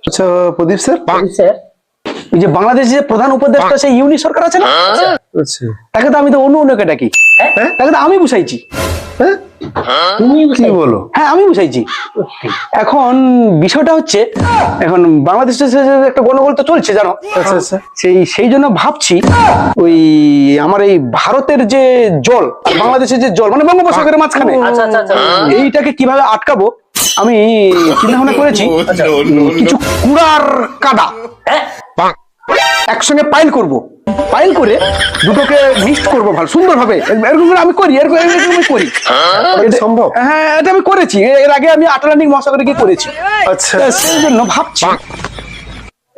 আচ্ছা প্রদীপ sir, sir এই যে বাংলাদেশের যে প্রধান উপদেষ্টা সেই ইউনি সরকার আছে না, আচ্ছা তাকে তো আমি তো অন্যকে ডাকি। হ্যাঁ? তাকে তো আমি বুঝাইছি। হ্যাঁ তুমি কি বলো? হ্যাঁ আমি বুঝাইছি। এখন বিষয়টা হচ্ছে, এখন বাংলাদেশে যে একটা গন্ডগোল তো চলছে জানো। আচ্ছা আচ্ছা সেই জন্য ভাবছি ওই আমার এই ভারতের যে জল আর বাংলাদেশের যে জল মানে বঙ্গোপসাগরের মাঝখানে, আচ্ছা আচ্ছা আচ্ছা এইটাকে কিভাবে আটকাবো আমি চিন্তা ভাবনা করেছি। কিছু কুড়ার কাদা হ্যাঁ একসঙ্গে পাইল করব, পাইল করে দুটোকে মিক্সড করব ভালো সুন্দর হবে। এরকম করে আমি করি, এরকম আমি করি। এটা সম্ভব? হ্যাঁ এটা আমি করেছি, এর আগে আমি আটলান্টিক মহাসাগরে গিয়ে করেছি। আচ্ছা সেই জন্য ভাবছি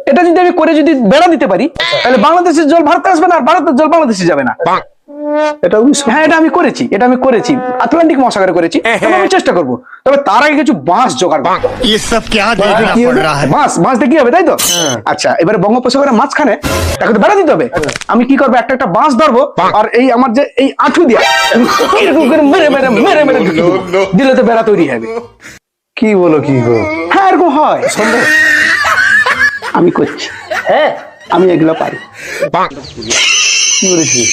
এটা যদি আমি করে যদি বেড়া দিতে পারি তাহলে বাংলাদেশের জল ভারতে আসবে না আর ভারতের জল বাংলাদেশে যাবে না। এটা হ্যাঁ এটা আমি করেছি আটলান্টিক মহাসাগরে করেছি। তবে আমি চেষ্টা করব, তবে তার আগে কিছু বাঁশ জোগাড় করতে হবে। ये सब क्या देखना पड़ रहा है। বাঁশ দিয়ে কি হবে তাই তো? আচ্ছা এবারে বঙ্গোপসাগরের মাঝখানে তাকে তো বেড়া দিতে হবে। আমি কি করবো, একটা বাঁশ ধরবো আর এই আমার যে এই আঁঠু দিয়ে এরকম করে মেরে মেরে মেরে মেরে ঢুকিয়ে দেবো। দিলে তো বেড়া তৈরি হবে। কি বলো কি গো? হ্যাঁ এরকম হয়, সম্ভব। আমি করছি, হ্যাঁ আমি এগুলো পারি। কি বলেছিস?